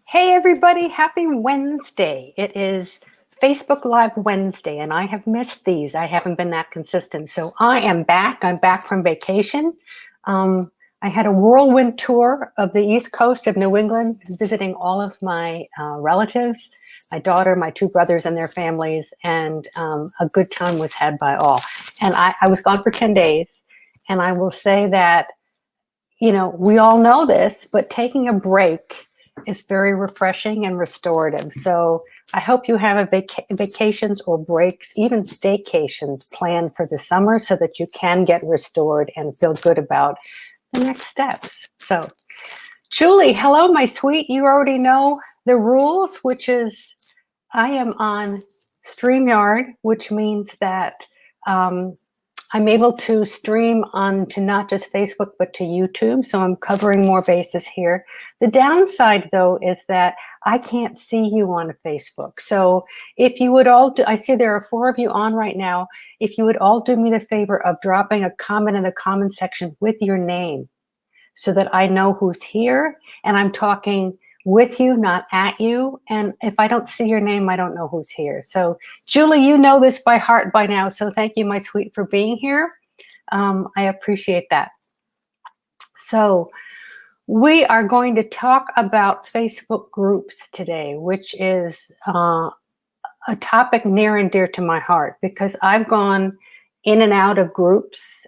Hey everybody, happy Wednesday. It is Facebook Live Wednesday and I have missed these. I haven't been that consistent. So I am back. I'm back from vacation. I had a whirlwind tour of the East Coast of New England, visiting all of my relatives, my daughter, my two brothers and their families, and a good time was had by all. And I was gone for 10 days. And I will say that, you know, we all know this, but taking a break is very refreshing and restorative. So I hope you have a vacations or breaks, even staycations planned for the summer so that you can get restored and feel good about the next steps. So Julie, hello, my sweet. You already know the rules, which is I am on StreamYard, which means that I'm able to stream on to not just Facebook, but to YouTube. So I'm covering more bases here. The downside, though, is that I can't see you on Facebook. So if you would all do, I see there are 4 of you on right now. If you would all do me the favor of dropping a comment in the comment section with your name so that I know who's here and I'm talking with you, not at you. And if I don't see your name, I don't know who's here. So Julie, you know this by heart by now. So thank you, my sweet, for being here. I appreciate that. So we are going to talk about Facebook groups today, which is a topic near and dear to my heart because I've gone in and out of groups,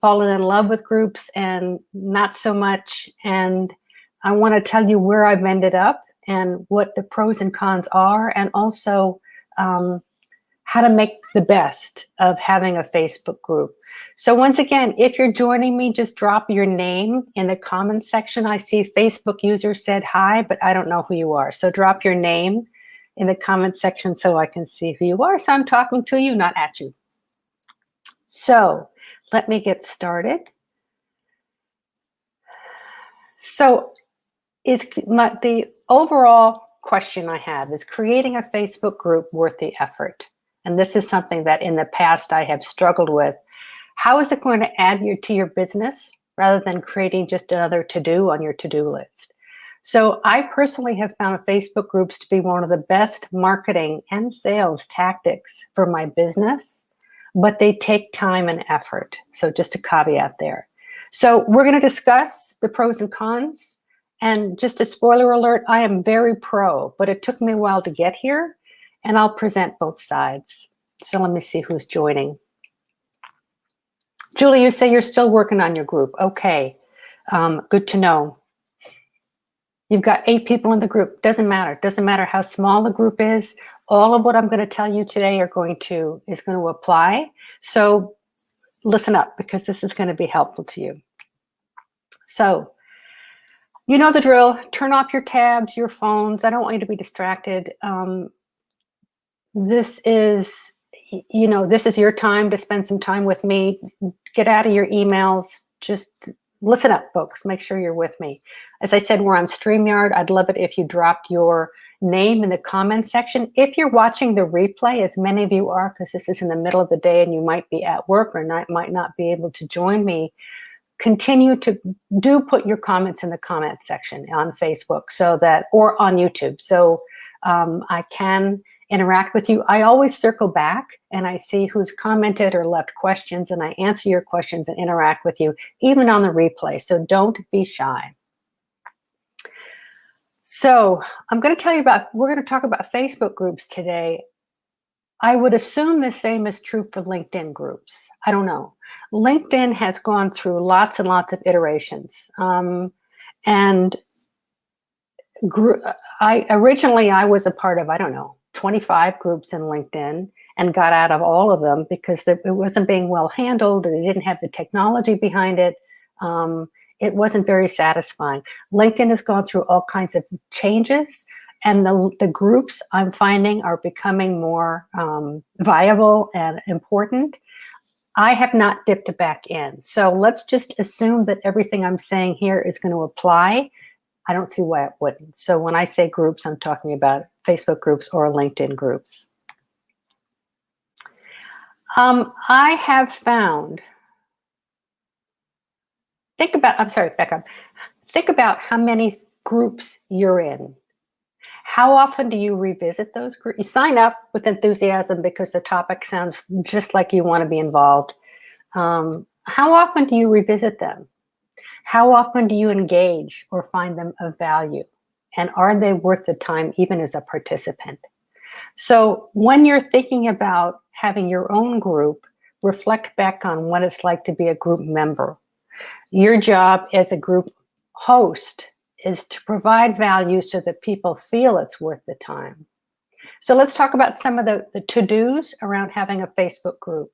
fallen in love with groups and not so much. And I want to tell you where I've ended up and what the pros and cons are, and also how to make the best of having a Facebook group. So once again, if you're joining me, just drop your name in the comments section. I see Facebook user said hi, but I don't know who you are. So drop your name in the comments section so I can see who you are. So I'm talking to you, not at you. So let me get started. So the overall question I have is creating a Facebook group worth the effort? And this is something that in the past I have struggled with. How is it going to add to your business rather than creating just another to-do on your to-do list? So I personally have found Facebook groups to be one of the best marketing and sales tactics for my business, but they take time and effort. So just a caveat there. So we're going to discuss the pros and cons. And just a spoiler alert, I am very pro, but it took me a while to get here, and I'll present both sides. So let me see who's joining. Julie, you say you're still working on your group. Okay, good to know. You've got 8 people in the group. Doesn't matter. Doesn't matter how small the group is. All of what I'm going to tell you today is going to apply. So listen up, because this is going to be helpful to you. So you know the drill. Turn off your tabs, your phones. I don't want you to be distracted. This is your time to spend some time with me. Get out of your emails. Just listen up, folks. Make sure you're with me. As I said, we're on StreamYard. I'd love it if you dropped your name in the comments section. If you're watching the replay, as many of you are, because this is in the middle of the day and you might be at work or might not be able to join me, continue to put your comments in the comment section on Facebook or on YouTube, so I can interact with you. I always circle back and I see who's commented or left questions, and I answer your questions and interact with you even on the replay. So don't be shy. So we're going to talk about Facebook groups today. I would assume the same is true for LinkedIn groups. I don't know. LinkedIn has gone through lots and lots of iterations. Originally I was a part of, 25 groups in LinkedIn, and got out of all of them because it wasn't being well handled, and they didn't have the technology behind it. It wasn't very satisfying. LinkedIn has gone through all kinds of changes, and the groups I'm finding are becoming more viable and important. I have not dipped back in. So let's just assume that everything I'm saying here is going to apply. I don't see why it wouldn't. So when I say groups, I'm talking about Facebook groups or LinkedIn groups. I have found, back up. Think about how many groups you're in. How often do you revisit those groups? You sign up with enthusiasm because the topic sounds just like you want to be involved. How often do you revisit them? How often do you engage or find them of value? And are they worth the time even as a participant? So when you're thinking about having your own group, reflect back on what it's like to be a group member. Your job as a group host is to provide value so that people feel it's worth the time. So let's talk about some of the to-dos around having a Facebook group.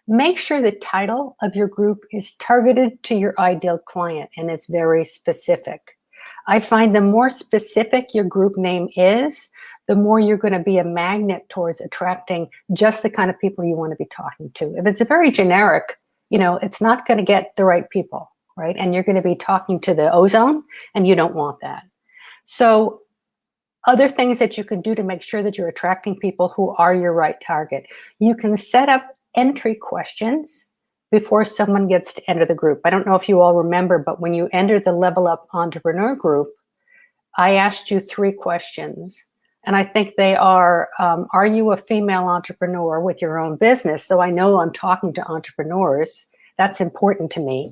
Make sure the title of your group is targeted to your ideal client and is very specific. I find the more specific your group name is, the more you're going to be a magnet towards attracting just the kind of people you want to be talking to. If it's a very generic, it's not going to get the right people, right? And you're going to be talking to the ozone, and you don't want that. So other things that you can do to make sure that you're attracting people who are your right target. You can set up entry questions before someone gets to enter the group. I don't know if you all remember, but when you entered the Level Up Entrepreneur group, I asked you 3 questions. And I think they are you a female entrepreneur with your own business? So I know I'm talking to entrepreneurs. That's important to me.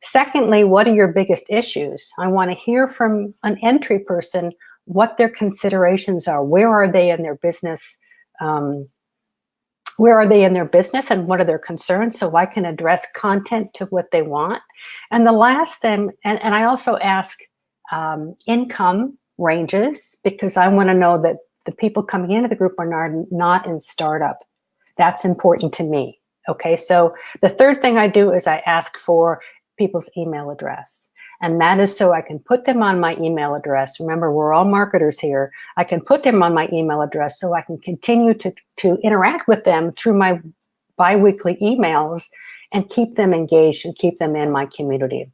Secondly, what are your biggest issues? I want to hear from an entry person what their considerations are. Where are they in their business? Where are they in their business and what are their concerns, so I can address content to what they want. And the last thing, and I also ask income ranges, because I want to know that the people coming into the group are not in startup. That's important to me. Okay, so the third thing I do is I ask for people's email address. And that is so I can put them on my email address. Remember, we're all marketers here. I can put them on my email address so I can continue to interact with them through my biweekly emails and keep them engaged and keep them in my community.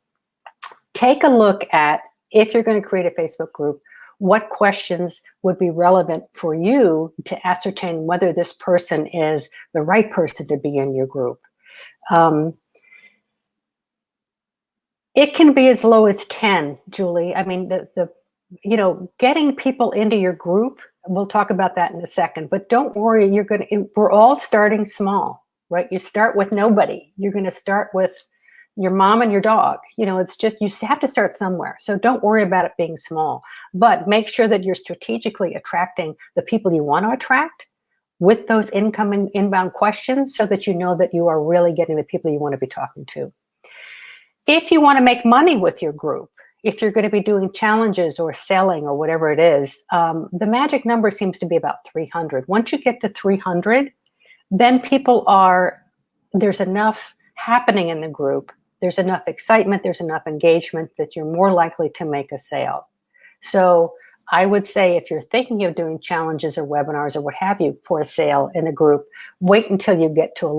Take a look at, if you're going to create a Facebook group, what questions would be relevant for you to ascertain whether this person is the right person to be in your group. It can be as low as 10, Julie. I mean, getting people into your group, we'll talk about that in a second, but don't worry, we're all starting small, right? You start with nobody. You're going to start with your mom and your dog. It's just, you have to start somewhere. So don't worry about it being small, but make sure that you're strategically attracting the people you want to attract with those incoming inbound questions so that you know that you are really getting the people you want to be talking to. If you want to make money with your group, if you're going to be doing challenges or selling or whatever it is, the magic number seems to be about 300. Once you get to 300, then there's enough happening in the group, there's enough excitement, there's enough engagement that you're more likely to make a sale. So I would say if you're thinking of doing challenges or webinars or what have you for a sale in a group, wait until you get to a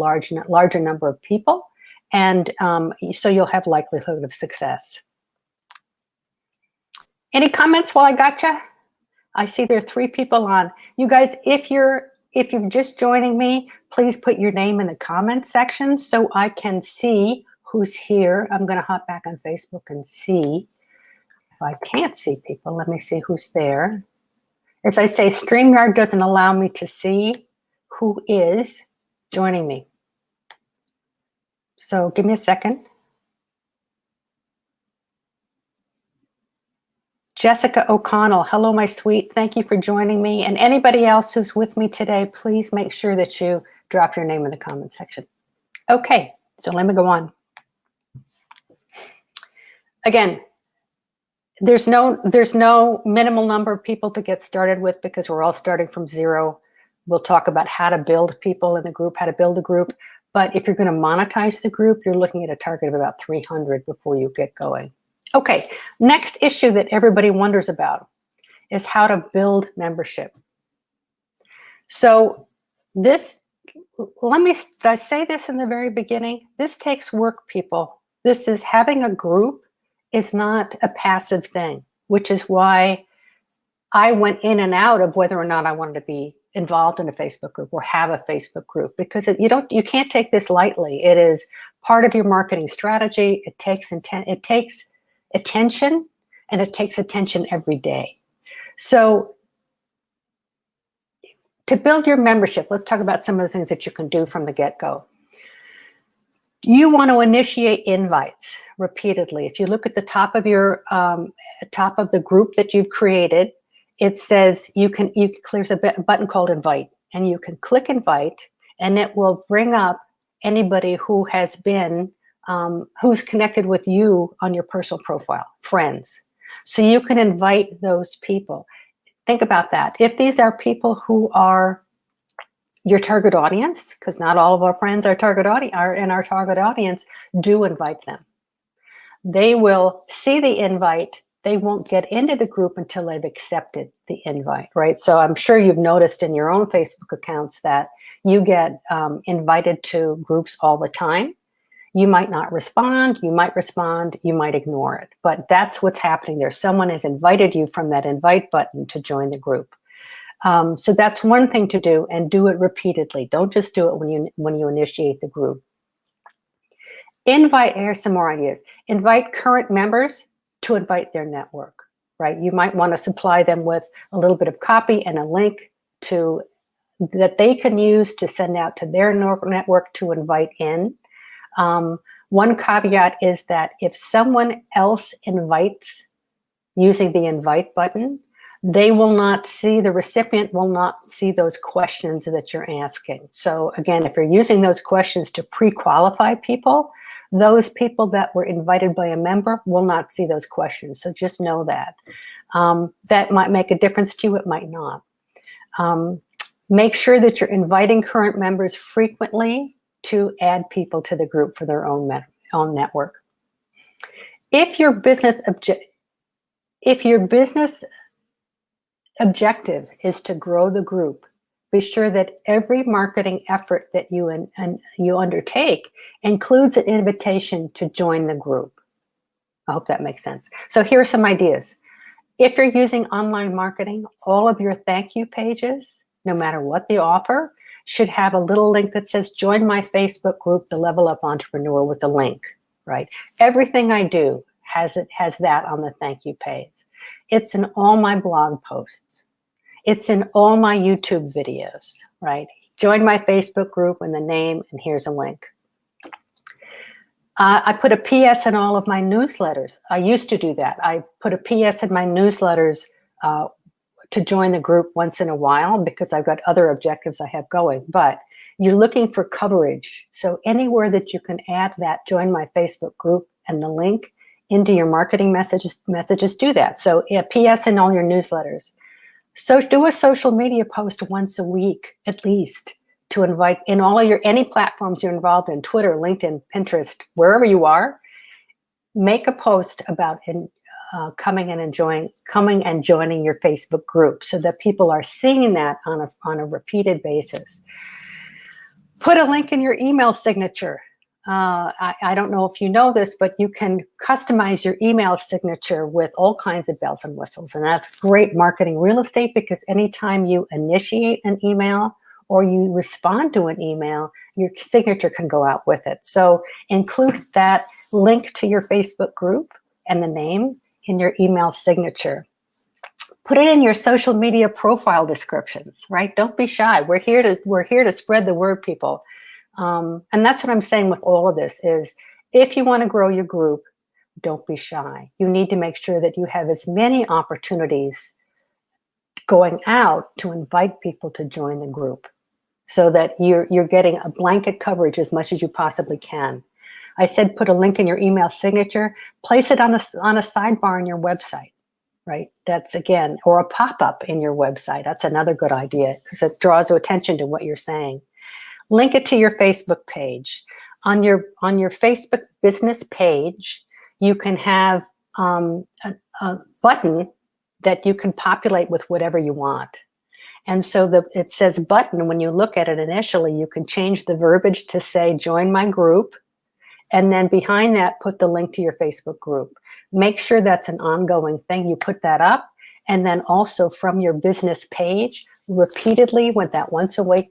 larger number of people. And so you'll have likelihood of success. Any comments while I gotcha? I see there are 3 people on. You guys, if you're just joining me, please put your name in the comments section so I can see who's here. I'm going to hop back on Facebook and see. If I can't see people, let me see who's there. As I say, StreamYard doesn't allow me to see who is joining me. So give me a second. Jessica O'Connell, hello, my sweet. Thank you for joining me. And anybody else who's with me today, please make sure that you drop your name in the comment section. Okay, so let me go on. Again, there's no minimal number of people to get started with because we're all starting from 0. We'll talk about how to build people in the group, how to build a group. But if you're going to monetize the group, you're looking at a target of about 300 before you get going. Okay, next issue that everybody wonders about is how to build membership. So I say this in the very beginning, this takes work, people. This is, having a group is not a passive thing, which is why I went in and out of whether or not I wanted to be involved in a Facebook group or have a Facebook group, because you can't take this lightly. It is part of your marketing strategy. It takes attention, and it takes attention every day. So To build your membership, let's talk about some of the things that you can do from the get-go. You want to initiate invites repeatedly. If you look at the top of your top of the group that you've created, it says there's a button called invite, and you can click invite, and it will bring up anybody who has been who's connected with you on your personal profile, friends. So you can invite those people. Think about that. If these are people who are your target audience, because not all of our friends are in our target audience, do invite them. They will see the invite. They won't get into the group until they've accepted the invite, right? So I'm sure you've noticed in your own Facebook accounts that you get invited to groups all the time. You might not respond, you might respond, you might ignore it, but that's what's happening there. Someone has invited you from that invite button to join the group. So that's one thing to do, and do it repeatedly. Don't just do it when you initiate the group. Here's some more ideas. Invite current members to invite their network, right? You might want to supply them with a little bit of copy and a link that they can use to send out to their network to invite in. One caveat is that if someone else invites using the invite button, the recipient will not see those questions that you're asking. So again, if you're using those questions to pre-qualify people, those people that were invited by a member will not see those questions. So just know that. That might make a difference to you, it might not. Make sure that you're inviting current members frequently to add people to the group for their own network. If your business objective is to grow the group, be sure that every marketing effort that you undertake includes an invitation to join the group. I hope that makes sense. So here are some ideas. If you're using online marketing, all of your thank you pages, no matter what the offer, should have a little link that says, join my Facebook group, The Level Up Entrepreneur, with the link, right? Everything I do has that on the thank you page. It's in all my blog posts. It's in all my YouTube videos, right? Join my Facebook group and the name, and here's a link. I put a PS in all of my newsletters. I used to do that. I put a PS in my newsletters to join the group once in a while because I've got other objectives I have going, but you're looking for coverage. So anywhere that you can add that join my Facebook group and the link into your marketing messages, do that. So a PS in all your newsletters. So do a social media post once a week, at least, to invite in all of any platforms you're involved in, Twitter, LinkedIn, Pinterest, wherever you are, make a post about coming and joining your Facebook group so that people are seeing that on a repeated basis. Put a link in your email signature. I don't know if you know this, but you can customize your email signature with all kinds of bells and whistles. And that's great marketing real estate, because anytime you initiate an email or you respond to an email, your signature can go out with it. So include that link to your Facebook group and the name in your email signature. Put it in your social media profile descriptions, right? Don't be shy. We're here to spread the word, people. And that's what I'm saying with all of this is, if you want to grow your group, don't be shy. You need to make sure that you have as many opportunities going out to invite people to join the group so that you're getting a blanket coverage as much as you possibly can. I said put a link in your email signature, place it on a sidebar on your website, right? That's again, or a pop-up in your website. That's another good idea because it draws attention to what you're saying. Link it to your Facebook page. On your Facebook business page, you can have a button that you can populate with whatever you want. And so it says button. When you look at it initially, you can change the verbiage to say, join my group. And then behind that, put the link to your Facebook group. Make sure that's an ongoing thing. You put that up. And then also from your business page, repeatedly with that once a week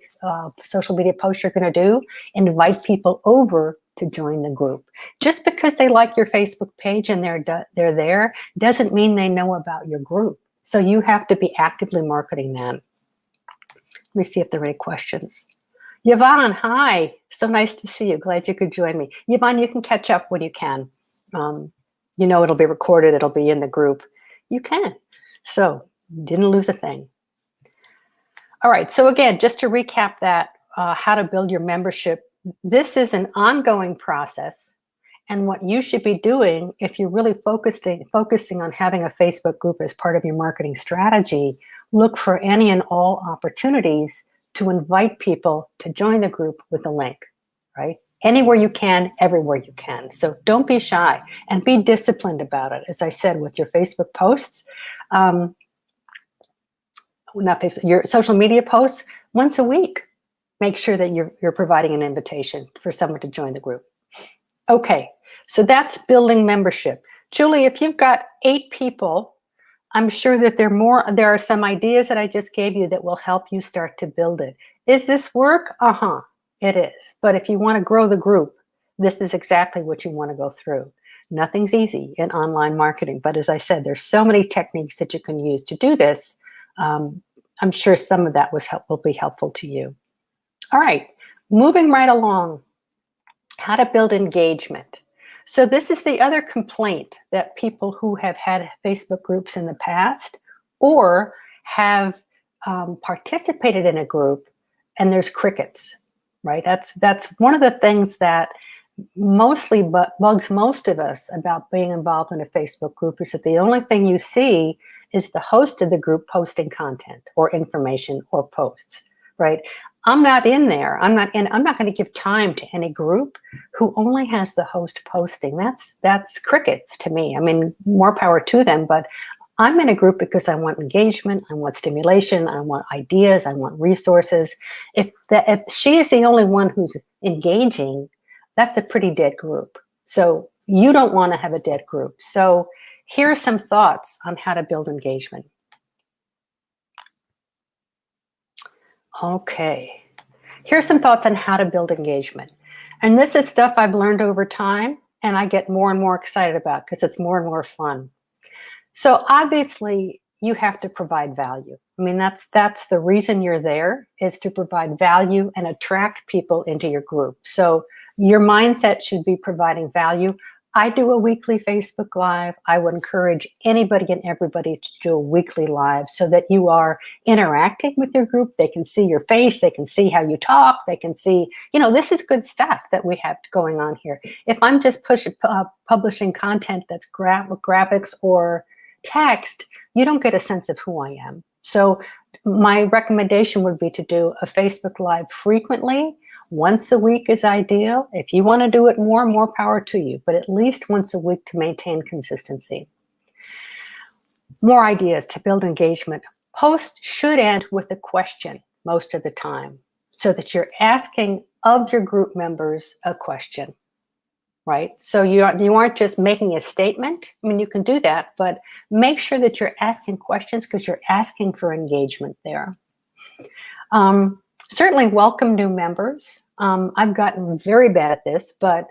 social media post you're going to do, invite people over to join the group. Just because they like your Facebook page and they're there doesn't mean they know about your group. So you have to be actively marketing that. Let me see if there are any questions. Yvonne, hi. So nice to see you. Glad you could join me. Yvonne, you can catch up when you can. You know it'll be recorded. It'll be in the group. You can. So didn't lose a thing. All right. So again, just to recap that, how to build your membership. This is an ongoing process. And what you should be doing if you're really focusing on having a Facebook group as part of your marketing strategy, look for any and all opportunities to invite people to join the group with a link, right? Anywhere you can, everywhere you can. So don't be shy and be disciplined about it. As I said, with your Facebook posts, not Facebook, your social media posts, once a week, make sure that you're providing an invitation for someone to join the group. Okay, so that's building membership. Julie, if you've got 8 people, I'm sure that there are some ideas that I just gave you that will help you start to build it. Is this work? It is. But if you want to grow the group, this is exactly what you want to go through. Nothing's easy in online marketing, but as I said, there's so many techniques that you can use to do this. I'm sure some of that will be helpful to you. All right, moving right along. How to build engagement. So this is the other complaint that people who have had Facebook groups in the past or have participated in a group and there's crickets, right? That's one of the things that mostly bugs most of us about being involved in a Facebook group is that the only thing you see is the host of the group posting content or information or posts, right? I'm not in there. I'm not going to give time to any group who only has the host posting. That's crickets to me. I mean, more power to them, but I'm in a group because I want engagement, I want stimulation, I want ideas, I want resources. If she is the only one who's engaging, that's a pretty dead group. So you don't want to have a dead group. So here are some thoughts on how to build engagement. Okay, here's some thoughts on how to build engagement. And this is stuff I've learned over time and I get more and more excited about because it's more and more fun. So obviously you have to provide value. I mean, that's the reason you're there, is to provide value and attract people into your group. So your mindset should be providing value. I do a weekly Facebook Live. I would encourage anybody and everybody to do a weekly live so that you are interacting with your group. They can see your face. They can see how you talk. They can see, this is good stuff that we have going on here. If I'm just publishing content that's graphics or text, you don't get a sense of who I am. So my recommendation would be to do a Facebook Live frequently. Once a week is ideal. If you want to do it more power to you, but at least once a week to maintain consistency. More ideas to build engagement. Posts should end with a question most of the time, so that you're asking of your group members a question, right? So you aren't just making a statement. I mean, you can do that, but make sure that you're asking questions because you're asking for engagement there. Certainly welcome new members. I've gotten very bad at this, but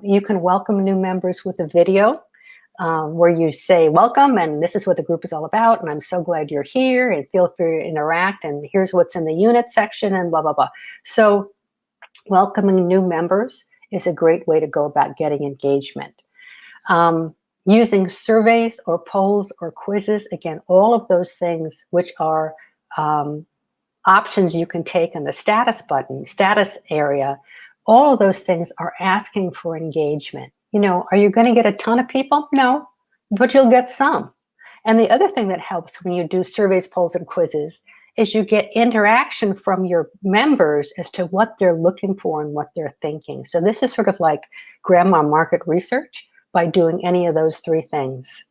you can welcome new members with a video where you say, welcome, and this is what the group is all about, and I'm so glad you're here, and feel free to interact, and here's what's in the unit section, and blah, blah, blah. So welcoming new members is a great way to go about getting engagement. Using surveys or polls or quizzes, again, all of those things which are options you can take on the status button, status area, all of those things are asking for engagement. Are you going to get a ton of people? No, but you'll get some. And the other thing that helps when you do surveys, polls, and quizzes is you get interaction from your members as to what they're looking for and what they're thinking. So this is sort of like grandma market research by doing any of those 3 things.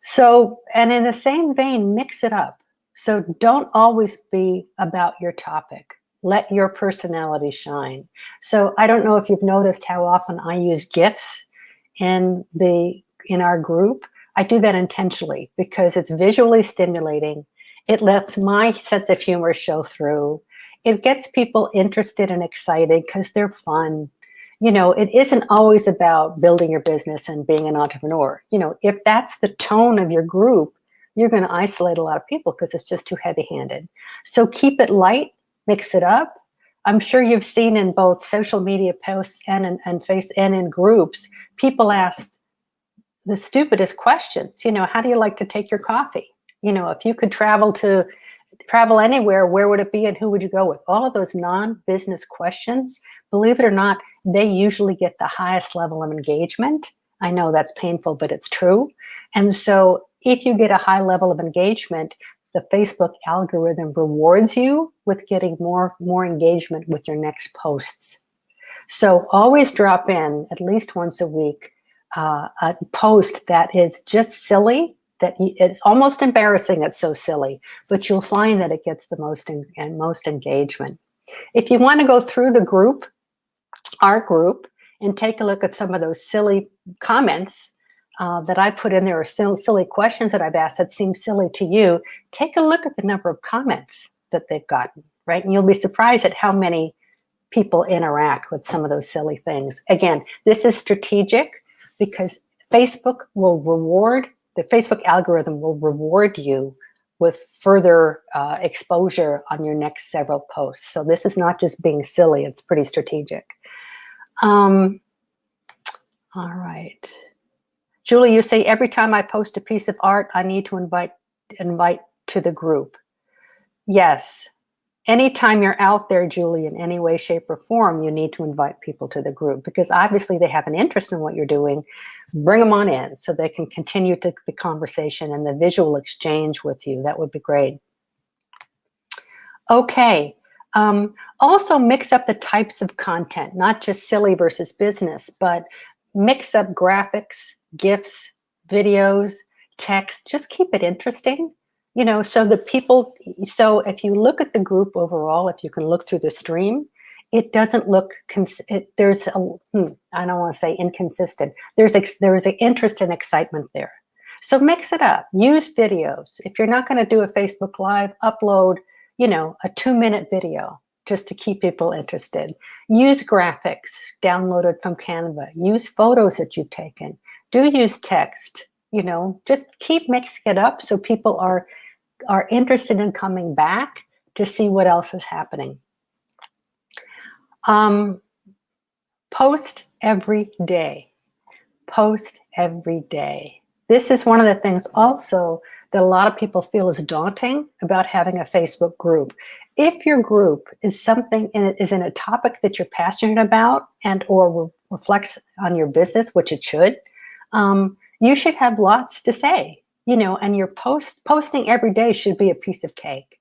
So, and in the same vein, mix it up. So don't always be about your topic. Let your personality shine. So I don't know if you've noticed how often I use GIFs in our group. I do that intentionally because it's visually stimulating. It lets my sense of humor show through. It gets people interested and excited because they're fun. It isn't always about building your business and being an entrepreneur. If that's the tone of your group, you're going to isolate a lot of people because it's just too heavy-handed. So keep it light, mix it up. I'm sure you've seen in both social media posts and in groups, people ask the stupidest questions. How do you like to take your coffee? If you could travel anywhere, where would it be and who would you go with? All of those non-business questions, believe it or not, they usually get the highest level of engagement. I know that's painful, but it's true. And so if you get a high level of engagement, the Facebook algorithm rewards you with getting more engagement with your next posts. So always drop in at least once a week a post that is just silly, that it's almost embarrassing, it's so silly, but you'll find that it gets the most engagement. If you want to go through the group, our group, and take a look at some of those silly comments that I put in there, or silly questions that I've asked that seem silly to you, take a look at the number of comments that they've gotten, right? And you'll be surprised at how many people interact with some of those silly things. Again, this is strategic because the Facebook algorithm will reward you with further exposure on your next several posts. So this is not just being silly, it's pretty strategic. All right. Julie, you say every time I post a piece of art, I need to invite to the group. Yes. Anytime you're out there, Julie, in any way, shape, or form, you need to invite people to the group because obviously they have an interest in what you're doing. Bring them on in so they can continue the conversation and the visual exchange with you. That would be great. Okay. Also mix up the types of content, not just silly versus business, but mix up graphics, GIFs, videos, text. Just keep it interesting. So if you look at the group overall, if you can look through the stream, it doesn't look, I don't want to say inconsistent. There's an interest and excitement there. So mix it up, use videos. If you're not going to do a Facebook Live, upload, a 2-minute video just to keep people interested. Use graphics downloaded from Canva. Use photos that you've taken. Do use text, just keep mixing it up so people are interested in coming back to see what else is happening. Post every day. Post every day. This is one of the things also that a lot of people feel is daunting about having a Facebook group. If your group is in a topic that you're passionate about and or reflects on your business, which it should, you should have lots to say. And your posting every day should be a piece of cake.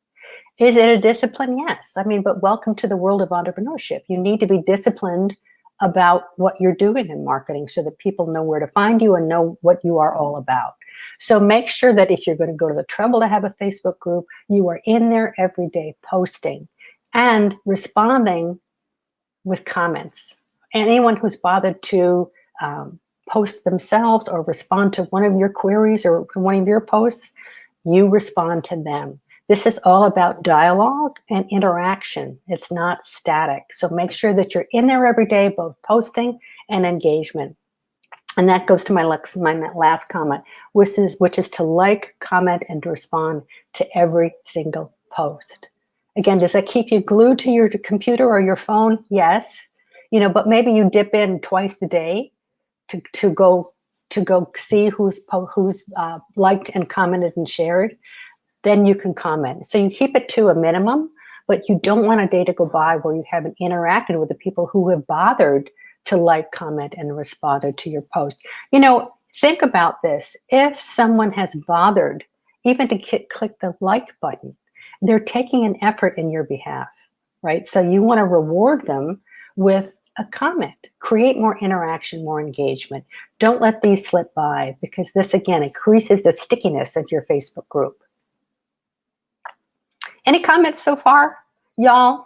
Is it a discipline? Yes. But welcome to the world of entrepreneurship. You need to be disciplined about what you're doing in marketing so that people know where to find you and know what you are all about. So make sure that if you're going to go to the trouble to have a Facebook group, you are in there every day posting and responding with comments. Anyone who's bothered to post themselves or respond to one of your queries or one of your posts, you respond to them. This is all about dialogue and interaction. It's not static. So make sure that you're in there every day, both posting and engagement. And that goes to my last comment, which is to like, comment, and to respond to every single post. Again, does that keep you glued to your computer or your phone? Yes. But maybe you dip in twice a day to go see who's liked and commented and shared. Then you can comment. So you keep it to a minimum, but you don't want a day to go by where you haven't interacted with the people who have bothered to like, comment, and responded to your post. Think about this. If someone has bothered even to click the like button, they're taking an effort in your behalf, right? So you want to reward them with a comment. Create more interaction, more engagement. Don't let these slip by because this, again, increases the stickiness of your Facebook group. Any comments so far, y'all?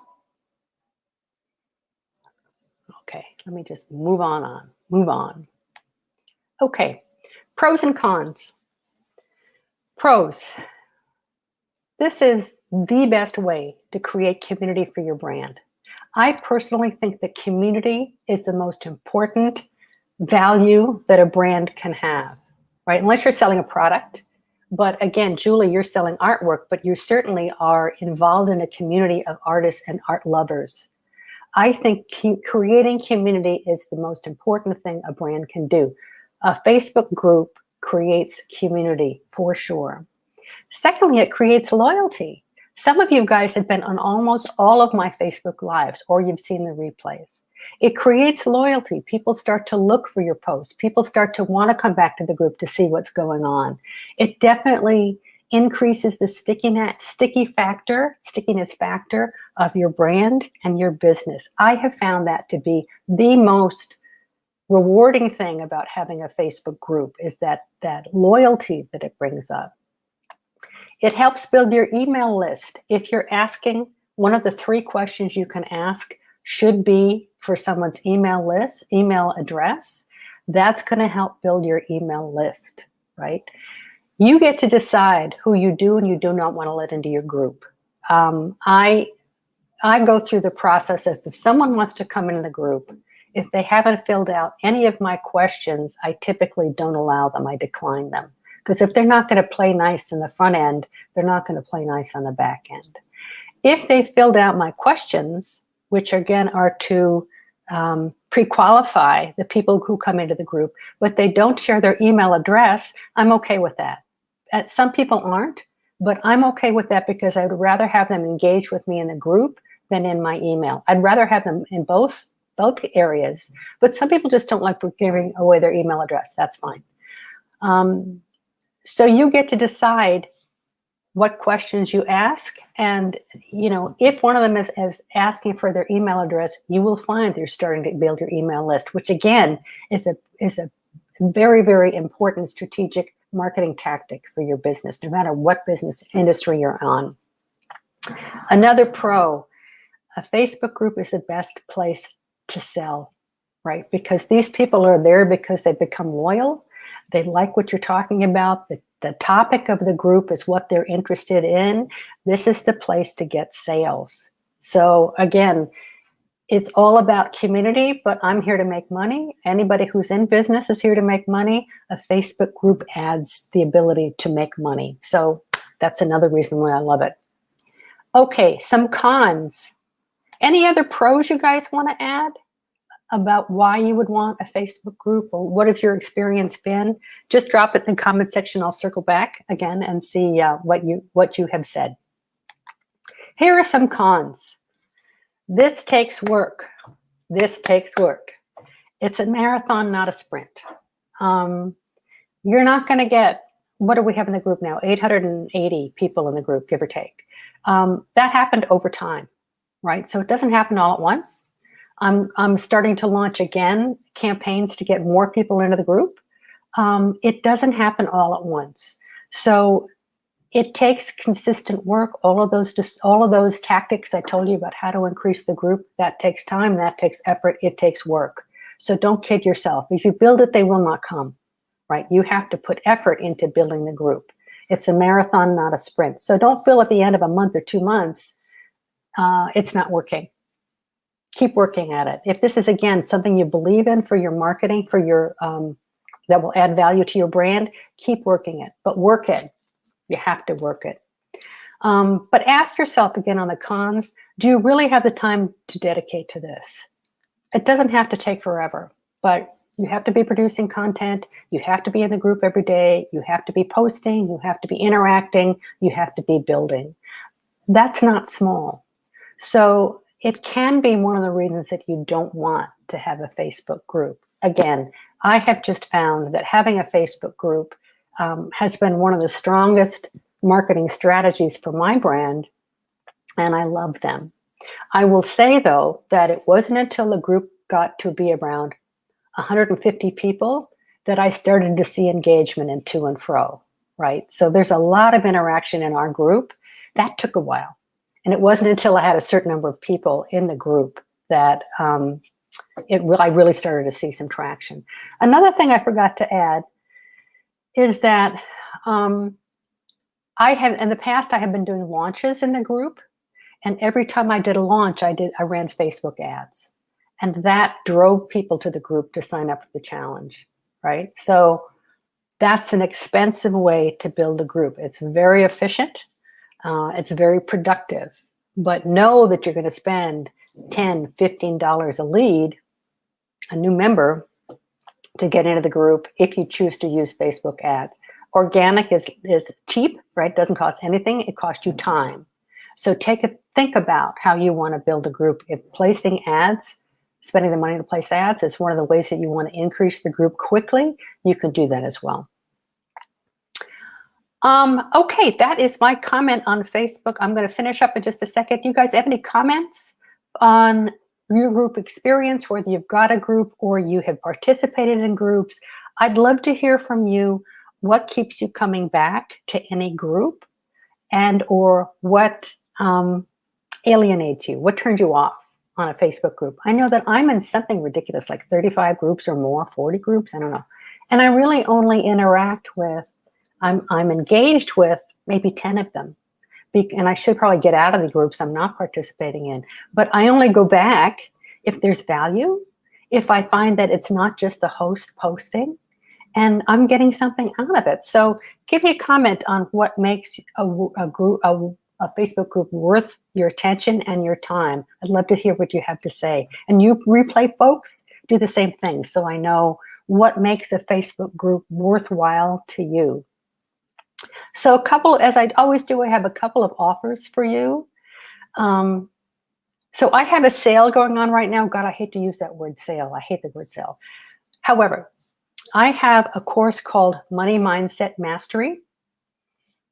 Okay, let me just move on. Okay, pros and cons. Pros. This is the best way to create community for your brand. I personally think that community is the most important value that a brand can have, right? Unless you're selling a product, But again, Julie, you're selling artwork, but you certainly are involved in a community of artists and art lovers. I think creating community is the most important thing a brand can do. A Facebook group creates community for sure. Secondly, it creates loyalty. Some of you guys have been on almost all of my Facebook Lives, or you've seen the replays. It creates loyalty. People start to look for your posts. People start to want to come back to the group to see what's going on. It definitely increases the stickiness factor of your brand and your business. I have found that to be the most rewarding thing about having a Facebook group, is that loyalty that it brings up. It helps build your email list. If you're asking, one of the 3 questions you can ask should be for someone's email address. That's going to help build your email list, right? You get to decide who you do and you do not want to let into your group. I go through the process of, if someone wants to come into the group, if they haven't filled out any of my questions, I typically don't allow them. I decline them. Because if they're not going to play nice in the front end, they're not going to play nice on the back end. If they filled out my questions, which again are to pre-qualify the people who come into the group, but they don't share their email address, I'm okay with that. Some people aren't, but I'm okay with that, because I would rather have them engage with me in the group than in my email. I'd rather have them in both areas, but some people just don't like giving away their email address. That's fine. So you get to decide what questions you ask, and if one of them is asking for their email address, you will find they're starting to build your email list, which again is a very, very important strategic marketing tactic for your business, no matter what business industry you're on. Another pro, a Facebook group is the best place to sell, right? Because these people are there because they become loyal. They like what you're talking about. The topic of the group is what they're interested in. This is the place to get sales. So again, it's all about community, but I'm here to make money. Anybody who's in business is here to make money. A Facebook group adds the ability to make money. So that's another reason why I love it. Okay, some cons. Any other pros you guys want to add about why you would want a Facebook group, or what have your experience been? Just drop it in the comment section. I'll circle back again and see what you have said. Here are some cons. This takes work. This takes work. It's a marathon, not a sprint. You're not going to get, what do we have in the group now? 880 people in the group, give or take. That happened over time, right? So it doesn't happen all at once. I'm starting to launch again campaigns to get more people into the group. It doesn't happen all at once. So it takes consistent work. All of those tactics I told you about how to increase the group, that takes time, that takes effort, it takes work. So don't kid yourself. If you build it, they will not come, right? You have to put effort into building the group. It's a marathon, not a sprint. So don't feel at the end of a month or 2 months, it's not working. Keep working at it. If this is, again, something you believe in for your marketing, for your that will add value to your brand, keep working it. But work it. You have to work it. But ask yourself again on the cons, do you really have the time to dedicate to this? It doesn't have to take forever, but you have to be producing content. You have to be in the group every day. You have to be posting. You have to be interacting. You have to be building. That's not small. So it can be one of the reasons that you don't want to have a Facebook group. Again, I have just found that having a Facebook group has been one of the strongest marketing strategies for my brand, and I love them. I will say, though, that it wasn't until the group got to be around 150 people that I started to see engagement in to and fro, right? So there's a lot of interaction in our group. That took a while. And it wasn't until I had a certain number of people in the group that I really started to see some traction. Another thing I forgot to add is that in the past, I have been doing launches in the group. And every time I did a launch, I ran Facebook ads. And that drove people to the group to sign up for the challenge, right? So That's an expensive way to build a group. It's very efficient. It's very productive. But know that you're going to spend $10, $15 a lead, a new member, to get into the group if you choose to use Facebook ads. Organic is cheap, right? Doesn't cost anything. It costs you time. So think about how you want to build a group. If placing ads, spending the money to place ads is one of the ways that you want to increase the group quickly, you can do that as well. Okay, that is my comment on Facebook. I'm going to finish up in just a second. You guys have any comments on your group experience, whether you've got a group or you have participated in groups? I'd love to hear from you. What keeps you coming back to any group, and or what alienates you? What turns you off on a Facebook group? I know that I'm in something ridiculous, like 35 groups or more, 40 groups, I don't know. And I really only interact with, I'm engaged with maybe 10 of them. And I should probably get out of the groups I'm not participating in. But I only go back if there's value, if I find that it's not just the host posting, and I'm getting something out of it. So give me a comment on what makes a Facebook group worth your attention and your time. I'd love to hear what you have to say. And you replay folks, do the same thing so I know what makes a Facebook group worthwhile to you. So as I always do, I have a couple of offers for you. So I have a sale going on right now. God, I hate to use that word sale. I hate the word sale. However, I have a course called Money Mindset Mastery.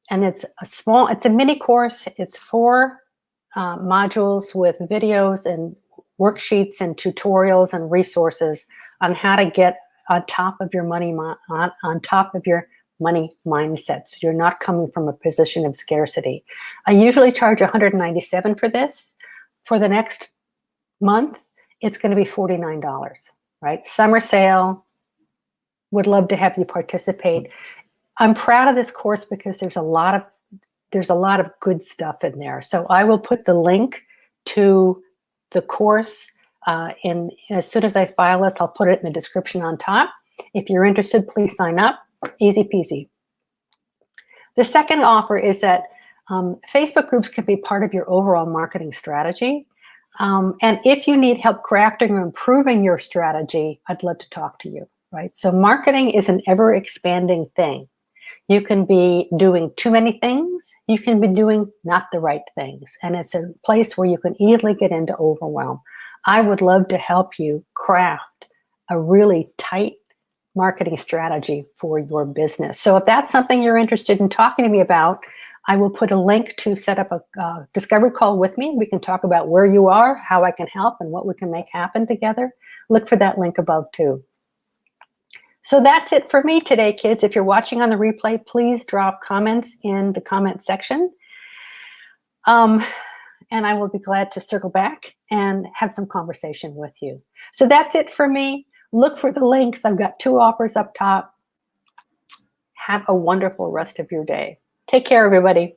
And it's a mini course. It's 4 modules with videos and worksheets and tutorials and resources on how to get on top of your money mindset, so you're not coming from a position of scarcity. I usually charge $197 for this. For the next month, it's going to be $49, right? Summer sale. Would love to have you participate. I'm proud of this course because there's a lot of good stuff in there. So I will put the link to the course in as soon as I file this. I'll put it in the description on top. If you're interested, please sign up. Easy peasy. The second offer is that Facebook groups can be part of your overall marketing strategy. And if you need help crafting or improving your strategy, I'd love to talk to you, right? So marketing is an ever-expanding thing. You can be doing too many things. You can be doing not the right things. And it's a place where you can easily get into overwhelm. I would love to help you craft a really tight marketing strategy for your business. So if that's something you're interested in talking to me about, I will put a link to set up a discovery call with me. We can talk about where you are, how I can help, and what we can make happen together. Look for that link above too. So that's it for me today, kids. If you're watching on the replay, please drop comments in the comment section. And I will be glad to circle back and have some conversation with you. So that's it for me. Look for the links. I've got 2 offers up top. Have a wonderful rest of your day. Take care, everybody.